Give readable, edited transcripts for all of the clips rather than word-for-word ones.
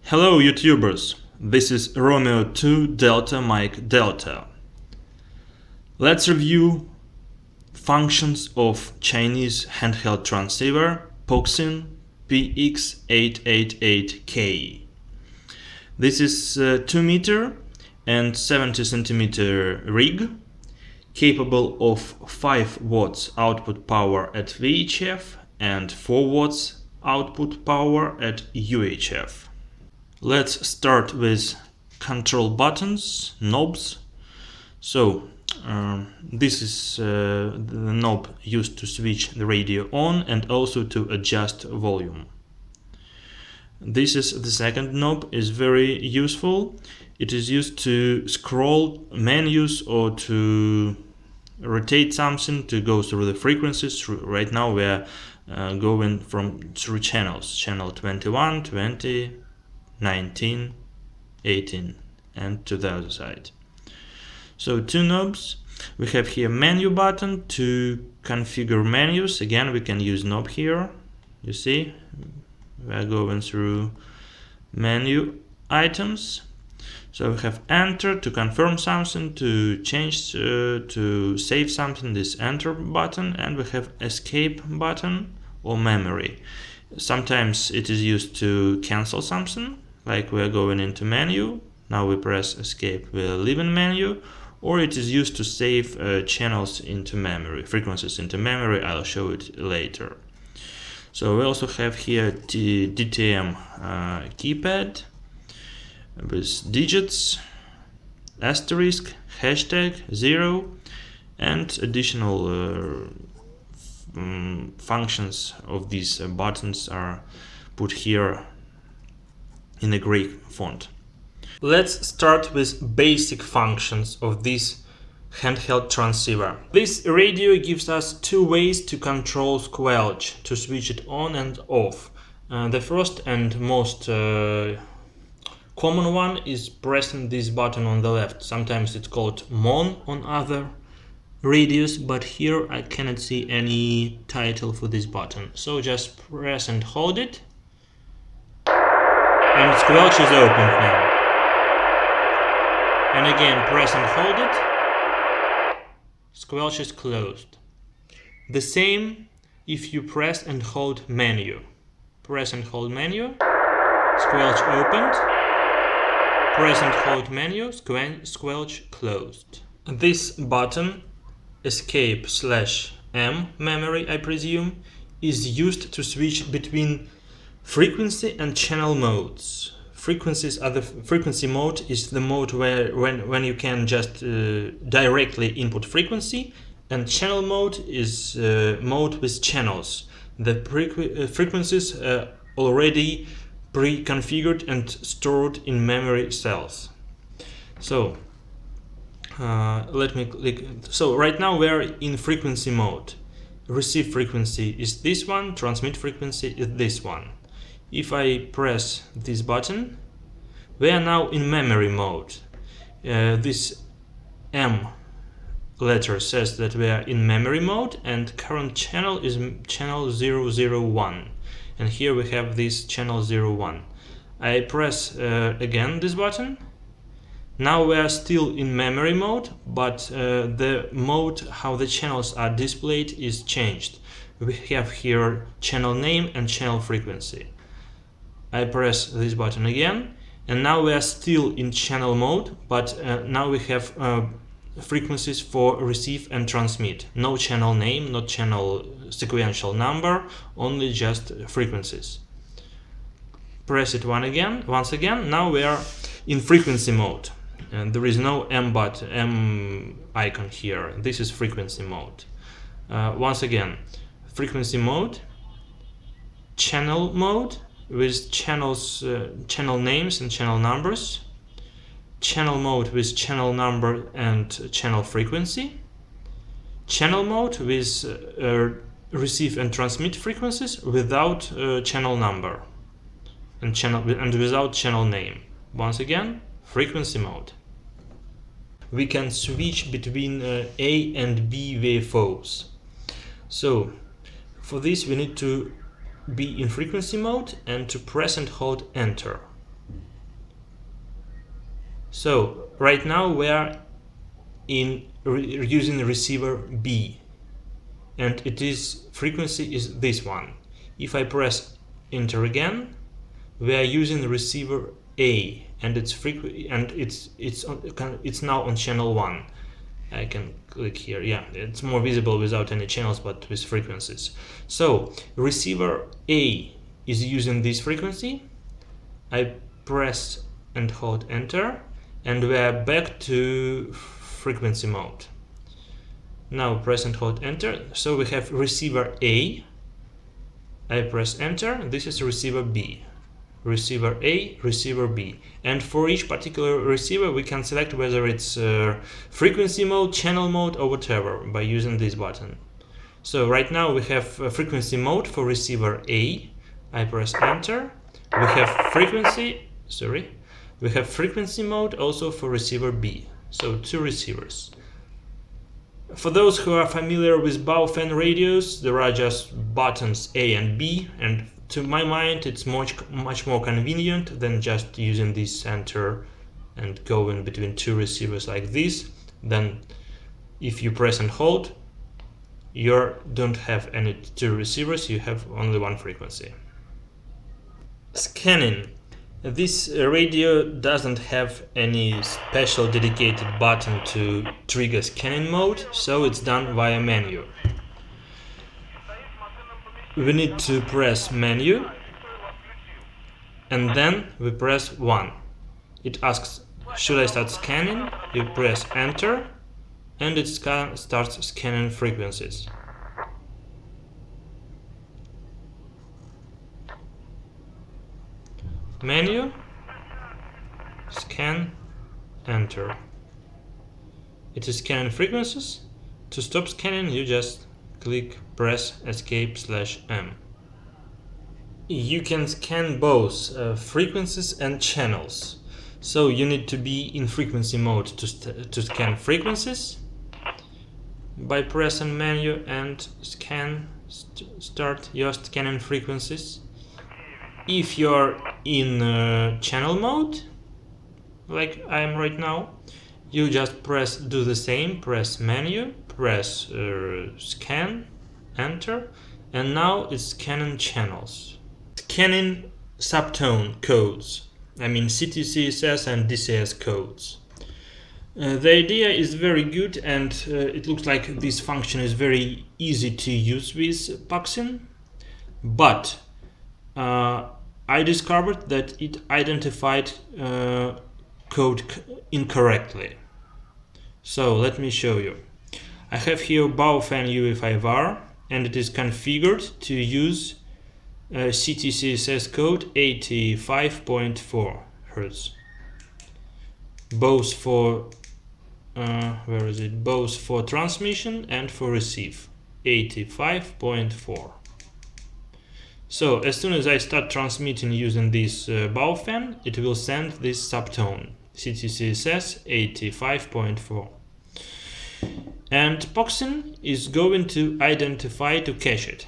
Hello YouTubers, this is Romeo 2 Delta Mike Delta. Let's review functions of Chinese handheld transceiver Puxing PX-888K. This is a 2 meter and 70 centimeter rig capable of 5 watts output power at VHF and 4 watts output power at UHF. Let's start with control buttons, knobs. So this is the knob used to switch the radio on and also to adjust volume. This is the second knob, is very useful. It is used to scroll menus or to rotate something, to go through the frequencies. Right now we are going through channels, channel 21, 20, 19, 18 and to the other side. So two knobs. We have here menu button to configure menus. Again, we can use knob here. You see, we are going through menu items. So we have enter to confirm something, to change, to save something, this enter button, and we have escape button or memory. Sometimes it is used to cancel something, like we are going into menu, now we press escape, we are leaving menu, or it is used to save channels into memory, frequencies into memory. I'll show it later. So we also have here the DTM keypad with digits, asterisk, hashtag, 0, and additional functions of these buttons are put here in a gray font. Let's start with basic functions of this handheld transceiver. This radio gives us two ways to control squelch, to switch it on and off. The first and most common one is pressing this button on the left. Sometimes it's called MON on other radios, but here I cannot see any title for this button. So just press and hold it, and squelch is opened now. And again, press and hold it, squelch is closed. The same if you press and hold menu. Press and hold menu, squelch opened, press and hold menu, squelch closed. This button, escape/M memory, I presume, is used to switch between frequency and channel modes. Frequency mode is the mode where when you can just directly input frequency, and channel mode is mode with channels. The frequencies are already pre-configured and stored in memory cells. So let me click. So right now we are in frequency mode. Receive frequency is this one, transmit frequency is this one. If I press this button, we are now in memory mode. This M letter says that we are in memory mode, and current channel is channel 001. And here we have this channel 01. I press again this button. Now we are still in memory mode, but the mode how the channels are displayed is changed. We have here channel name and channel frequency. I press this button again, and now we are still in channel mode, but now we have frequencies for receive and transmit. No channel name, not channel sequential number, only just frequencies. Press it once again, now we are in frequency mode. And there is no M icon here. This is frequency mode. Once again, frequency mode, channel mode with channels, channel names and channel numbers, channel mode with channel number and channel frequency, channel mode with receive and transmit frequencies without channel number and without channel name. Once again, frequency mode. We can switch between A and B waveforms. So for this we need to be in frequency mode and to press and hold enter. So right now we are using receiver B, and frequency is this one. If I press enter again, we are using the receiver A, and it's now on channel 1. I can click here. Yeah, it's more visible without any channels but with frequencies. So receiver A is using this frequency. I press and hold enter, and we are back to frequency mode. Now press and hold enter. So we have receiver A. I press enter. This is receiver B. Receiver A, receiver B. And for each particular receiver we can select whether it's frequency mode, channel mode, or whatever by using this button. So right now we have frequency mode for receiver A. I press enter. We have frequency mode also for receiver B. So 2 receivers. For those who are familiar with Baofeng radios, there are just buttons A and B, and to my mind it's much more convenient than just using this center and going between 2 receivers like this. Then if you press and hold, you don't have any 2 receivers, you have only 1 frequency. Scanning. This radio doesn't have any special dedicated button to trigger scanning mode, so it's done via menu. We need to press menu, and then we press 1. It asks, should I start scanning? You press enter, and it starts scanning frequencies. Menu, scan, enter. It is scanning frequencies. To stop scanning, you just press escape/M. You can scan both frequencies and channels. So you need to be in frequency mode to scan frequencies by pressing menu and start your scanning frequencies. If you're in channel mode, like I am right now, you just do the same, press menu, press scan, enter, and now it's scanning channels. Scanning subtone codes, I mean CTCSS and DCS codes. The idea is very good, and it looks like this function is very easy to use with Puxing, but I discovered that it identified code incorrectly. So let me show you. I have here Baofeng UEFI-var, and it is configured to use CTCSS code 85.4 Hz. Both for both for transmission and for receive. 85.4. So as soon as I start transmitting using this Baofeng, it will send this subtone CTCSS 85.4. And Puxing is going to identify to cache it.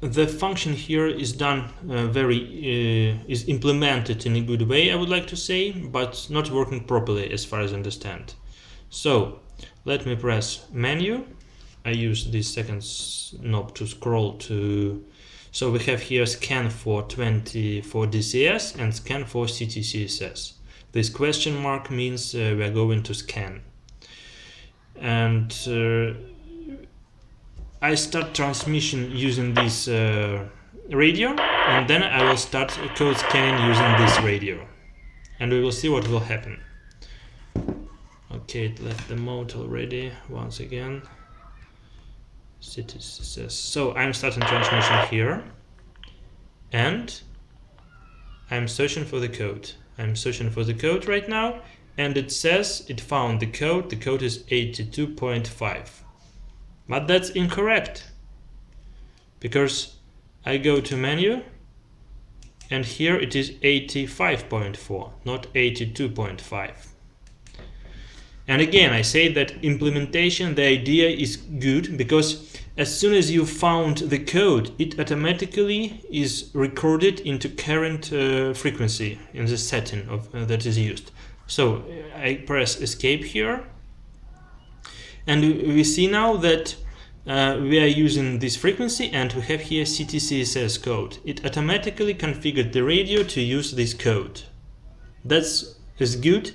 The function here is done is implemented in a good way, I would like to say, but not working properly as far as I understand. So let me press menu. I use this second knob to scroll to. So we have here scan for DCS and scan for CTCSS. This question mark means we are going to scan. And I start transmission using this radio, and then I will start code scanning using this radio, and we will see what will happen. Okay, it left the mode already once again. CTCSS. So I'm starting transmission here, and I'm searching for the code. I'm searching for the code right now, and it says it found the code. The code is 82.5. But that's incorrect, because I go to menu, and here it is 85.4, not 82.5. And again, I say that implementation, the idea is good, because as soon as you found the code, it automatically is recorded into current frequency in the setting of that is used. So I press escape here, and we see now that we are using this frequency, and we have here CTCSS code. It automatically configured the radio to use this code. That's good,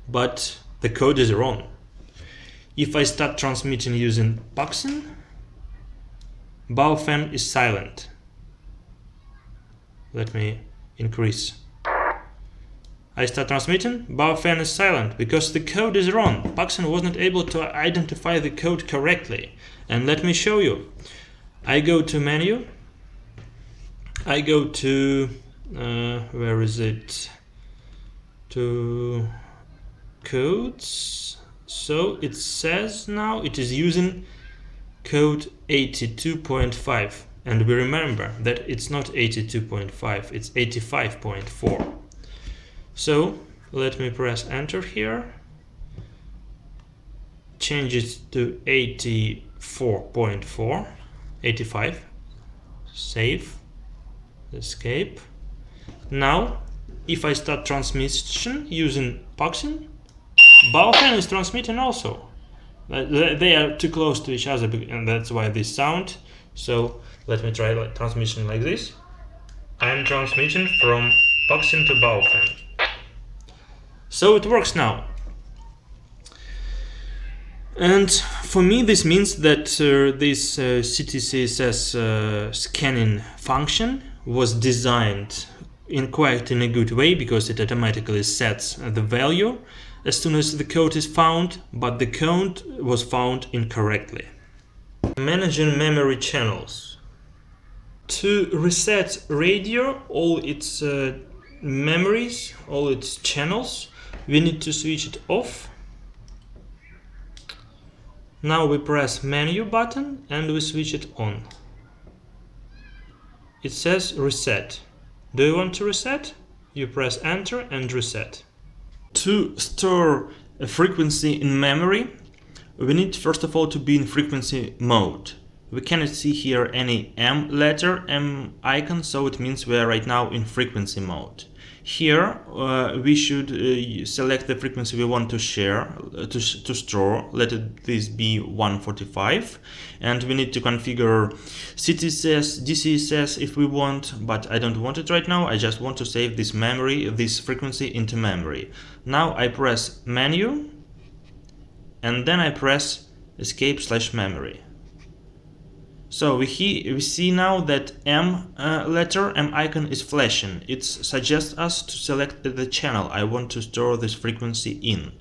but the code is wrong. If I start transmitting using Puxing, Baofeng is silent. Let me increase. I start transmitting, Baofeng is silent because the code is wrong. Puxing was not able to identify the code correctly. And let me show you. I go to menu. I go to where is it? To codes. So it says now it is using code 82.5, and we remember that it's not 82.5, it's 85.4. So let me press enter here, change it to 84.4, 85, save, escape. Now if I start transmission using Puxing, Baofeng is transmitting also. They are too close to each other, and that's why this sound. So let me try transmission like this. I'm transmitting from Puxing to Baofeng. So it works now. And for me this means that this CTCSS scanning function was designed in a good way, because it automatically sets the value as soon as the code is found, but the code was found incorrectly. Managing memory channels. To reset radio, all its memories, all its channels, we need to switch it off. Now we press menu button and we switch it on. It says reset. Do you want to reset? You press enter and reset. To store a frequency in memory, we need first of all to be in frequency mode. We cannot see here any M letter, M icon, so it means we are right now in frequency mode. Here we should select the frequency we want to share, to store. Let this be 145, and we need to configure CTSS, DCSS if we want, but I don't want it right now. I just want to save this memory, this frequency into memory. Now I press menu, and then I press escape/memory. So we see now that M letter, M icon is flashing. It suggests us to select the channel I want to store this frequency in.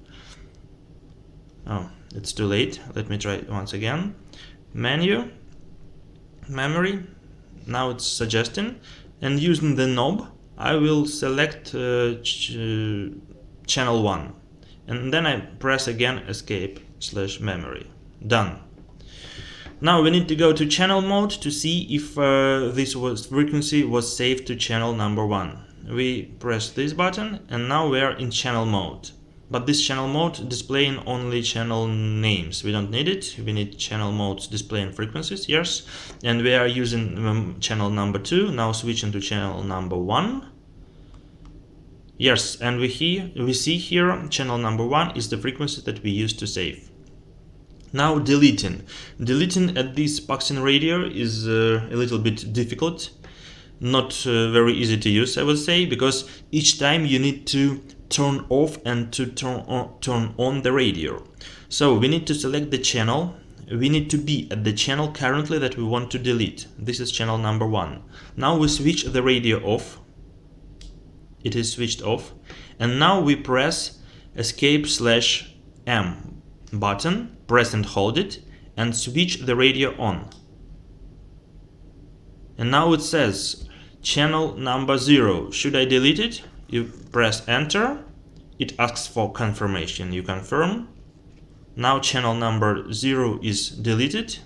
Oh, it's too late. Let me try it once again. Menu, memory. Now it's suggesting, and using the knob, I will select channel 1, and then I press again escape/memory. Done. Now we need to go to channel mode to see if this frequency was saved to channel number 1. We press this button, and now we are in channel mode. But this channel mode displaying only channel names. We don't need it. We need channel modes displaying frequencies, yes. And we are using channel number 2. Now switching to channel number 1. Yes, and we see here channel number 1 is the frequency that we used to save. Now deleting. Deleting at this Puxing radio is a little bit difficult, not very easy to use, I would say, because each time you need to turn off and to turn on the radio. So we need to select the channel. We need to be at the channel currently that we want to delete. This is channel number 1. Now we switch the radio off. It is switched off. And now we press escape/M button, press and hold it, and switch the radio on. And now it says channel number 0. Should I delete it? You press enter. It asks for confirmation. You confirm. Now channel number 0 is deleted,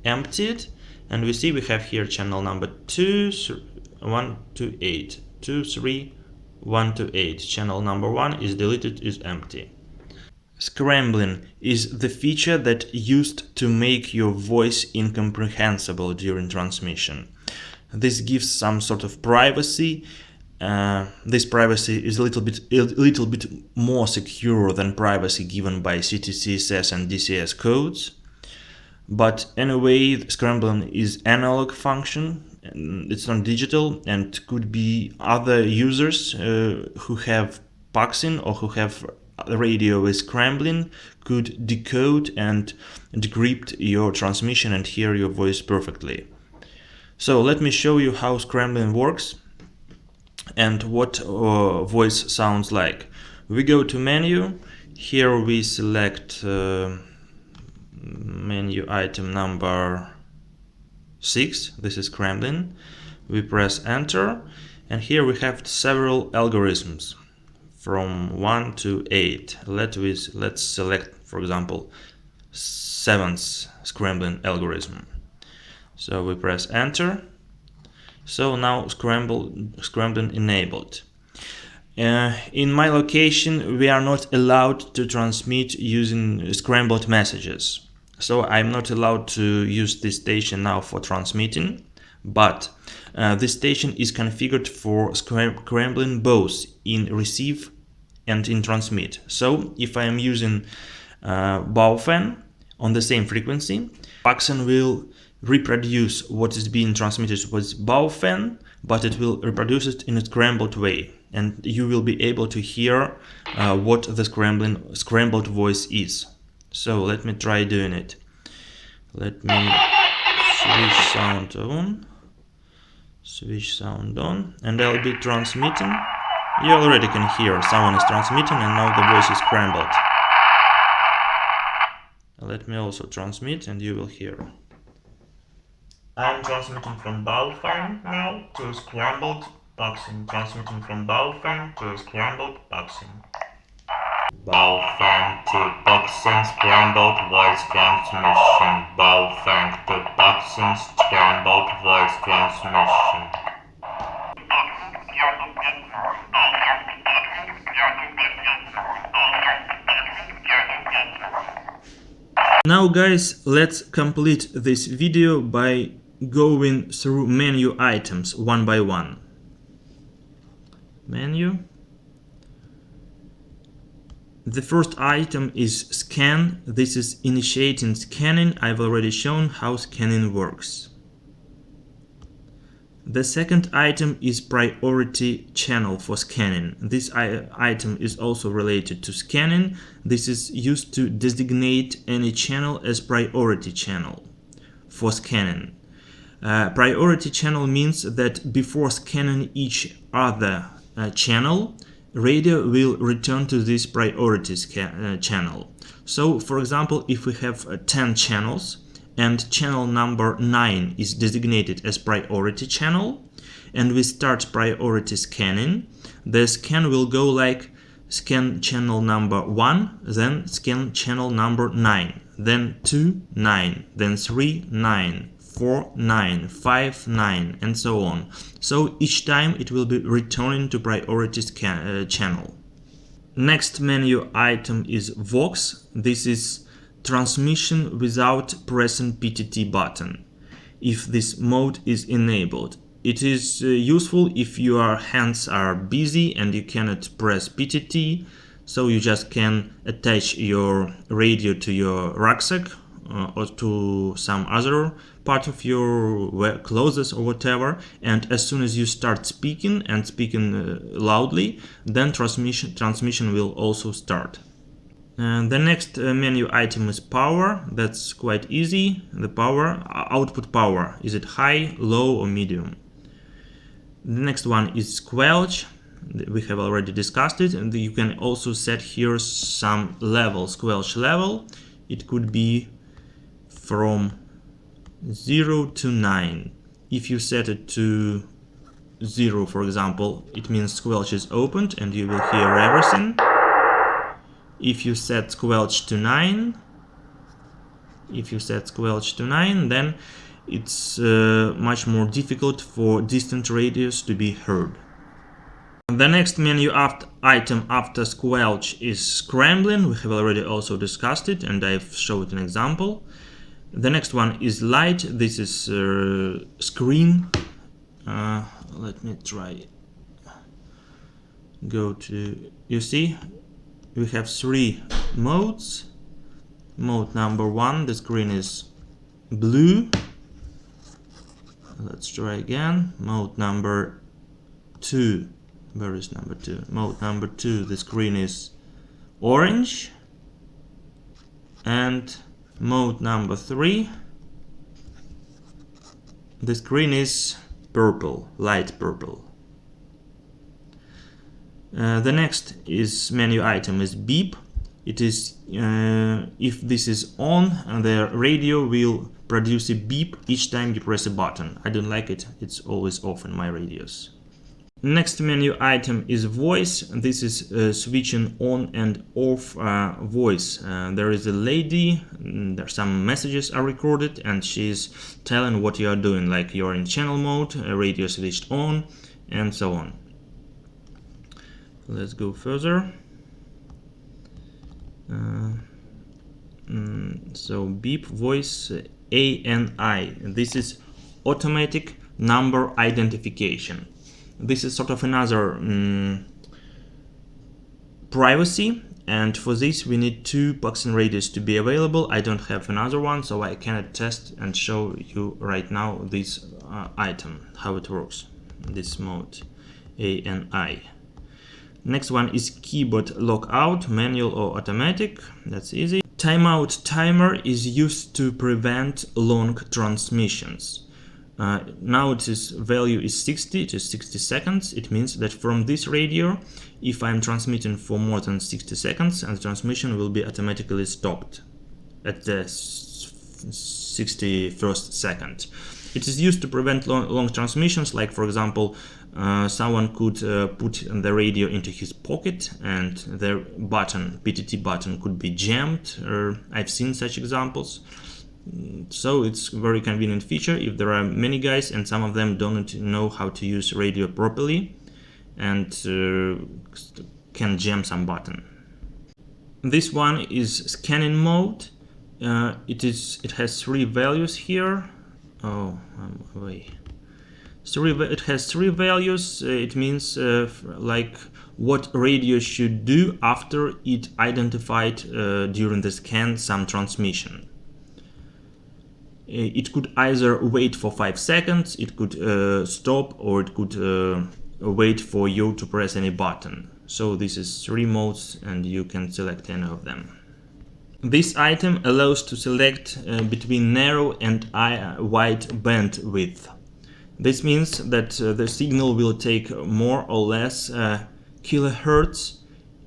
emptied, and we see we have here channel number 128, 2, 3, 1 to 8. Channel number 1 is deleted, is empty. Scrambling is the feature that used to make your voice incomprehensible during transmission. This gives some sort of privacy. This privacy is a little bit more secure than privacy given by CTCSS and DCS codes. But anyway, scrambling is analog function. It's not digital, and could be other users who have Puxing or who have radio with scrambling could decode and decrypt your transmission and hear your voice perfectly. So let me show you how scrambling works and what voice sounds like. We go to menu. Here we select menu item number 6. This is scrambling. We press enter, and here we have several algorithms from 1 to 8. Let's select, for example, 7th scrambling algorithm. So we press enter. So now scrambling enabled. In my location, we are not allowed to transmit using scrambled messages. So I'm not allowed to use this station now for transmitting, but this station is configured for scrambling both in receive and in transmit. So if I am using Baofan on the same frequency, Puxing will reproduce what is being transmitted with Baofan, but it will reproduce it in a scrambled way, and you will be able to hear what the scrambled voice is. So let me try doing it. Let me switch sound on, and I'll be transmitting. You already can hear someone is transmitting, and now the voice is scrambled. Let me also transmit, and you will hear. I'm transmitting from Baofan now to scrambled Puxing. Transmitting from Baofan to scrambled Puxing. Baofan to Puxing scrambled voice transmission. Baofan to Puxing scrambled voice transmission. Now guys, let's complete this video by going through menu items one by one. Menu. The first item is scan. This is initiating scanning. I've already shown how scanning works. The second item is priority channel for scanning. This item is also related to scanning. This is used to designate any channel as priority channel for scanning. Priority channel means that before scanning each other channel, radio will return to this priority channel. So, for example, if we have 10 channels and channel number 9 is designated as priority channel, and we start priority scanning, the scan will go like scan channel number 1, then scan channel number 9, then 2, 9, then 3, 9, 4, 9, 5, 9, and so on. So each time it will be returning to priority channel. Next menu item is Vox. This is transmission without pressing PTT button, if this mode is enabled. It is useful if your hands are busy and you cannot press PTT, so you just can attach your radio to your rucksack or to some other part of your clothes or whatever, and as soon as you start speaking and speaking loudly, then transmission will also start. The next menu item is power. That's quite easy. The power, output power, is it high, low or medium? The next one is squelch. We have already discussed it, and you can also set here some level, squelch level. It could be from 0 to 9. If you set it to 0, for example, it means squelch is opened and you will hear everything. If you set squelch to 9, then it's much more difficult for distant radios to be heard. The next menu item after squelch is scrambling. We have already also discussed it and I've showed an example. The next one is light. This is screen. Let me try. Go to, you see, we have 3 modes. Mode number 1, the screen is blue. Let's try again. Mode number 2. Where is number 2? Mode number 2, the screen is orange. And mode number 3, the screen is purple, light purple. The next menu item is beep. It is if this is on, the radio will produce a beep each time you press a button. I don't like it, it's always off in my radios. Next menu item is voice. This is switching on and off voice. There is a lady, there some messages are recorded and she's telling what you are doing, like you're in channel mode, radio switched on, and so on. Let's go further. So beep, voice, ANI. This is automatic number identification. This is sort of another privacy, and for this we need 2 Puxing radios to be available. I don't have another one, so I cannot test and show you right now this item, how it works, this mode, ANI. Next one is keyboard lockout, manual or automatic, that's easy. Timeout timer is used to prevent long transmissions. Now its value is 60 to 60 seconds. It means that from this radio, if I'm transmitting for more than 60 seconds, and the transmission will be automatically stopped at the 61st second. It is used to prevent long transmissions, like for example, someone could put the radio into his pocket and the button, PTT button, could be jammed. I've seen such examples. So it's a very convenient feature if there are many guys and some of them don't know how to use radio properly and can jam some button. This one is scanning mode. It has 3 values here. Oh, wait. It has 3 values. It means like what radio should do after it identified during the scan some transmission. It could either wait for 5 seconds, it could stop, or it could wait for you to press any button. So this is 3 modes and you can select any of them. This item allows to select between narrow and wide bandwidth. This means that the signal will take more or less kilohertz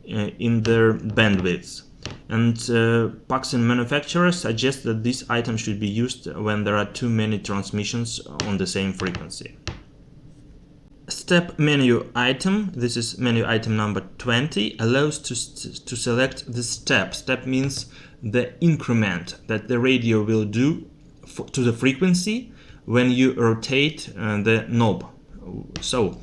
in their bandwidth. And Puxing manufacturers suggest that this item should be used when there are too many transmissions on the same frequency. Step menu item, this is menu item number 20, allows to select the step. Step means the increment that the radio will do to the frequency when you rotate the knob. So,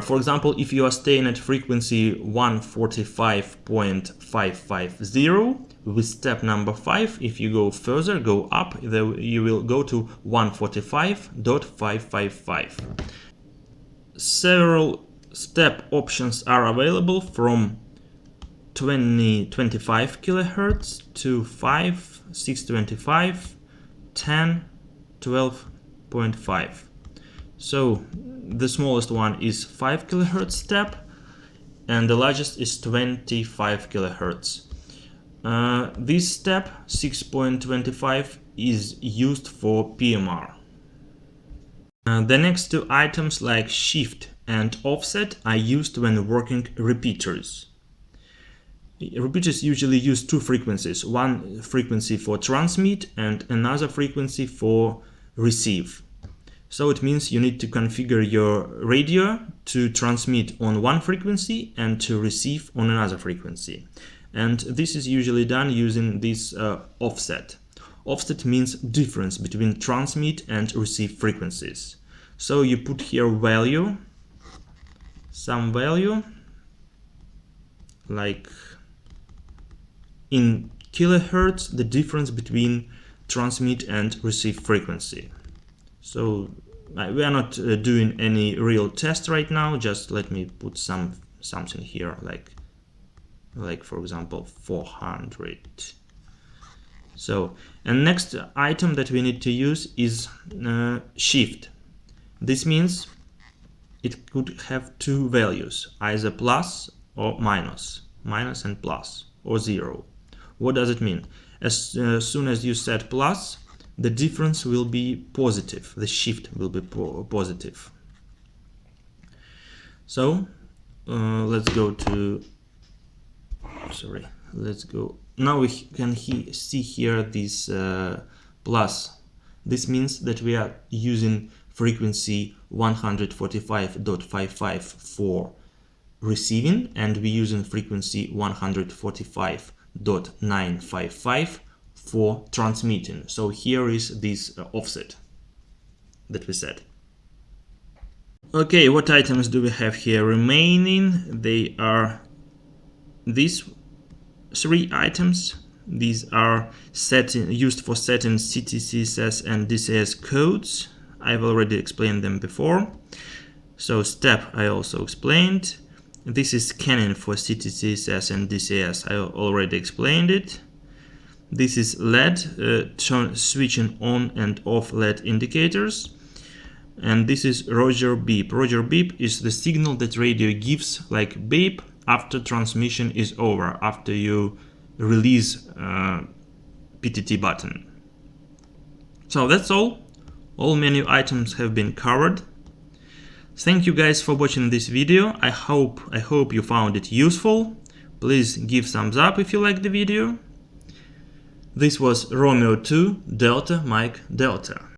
for example, if you are staying at frequency 145.550 with step number 5, if you go further, go up, you will go to 145.555. Several step options are available from 25 kilohertz to 5, 625, 10, 12.5. So the smallest one is 5 kilohertz step and the largest is 25 kilohertz. This step 6.25 is used for PMR. The next 2 items like shift and offset are used when working repeaters. Repeaters usually use 2 frequencies, one frequency for transmit and another frequency for receive. So it means you need to configure your radio to transmit on one frequency and to receive on another frequency. And this is usually done using this offset. Offset means difference between transmit and receive frequencies. So you put here value some value like in kilohertz, the difference between transmit and receive frequency. So we are not doing any real test right now. Just let me put something here, like for example 400. So, and next item that we need to use is shift. This means it could have two values, either plus or minus and plus, or 0. What does it mean? As soon as you set plus, the difference will be positive, the shift will be positive. So let's go to, now we can see here this plus. This means that we are using frequency 145.55 for receiving, and we're using frequency 145.955 for transmitting. So here is this offset that we set. Okay, what items do we have here remaining? They are these 3 items. These are used for setting CTCSS and DCS codes. I've already explained them before. So step I also explained. This is scanning for CTCSS and DCS. I already explained it. This is LED, switching on and off LED indicators. And this is Roger beep. Roger beep is the signal that radio gives, like beep, after transmission is over, after you release PTT button. So that's all. All menu items have been covered. Thank you guys for watching this video. I hope you found it useful. Please give thumbs up if you liked the video. This was Romeo 2 Delta Mike Delta.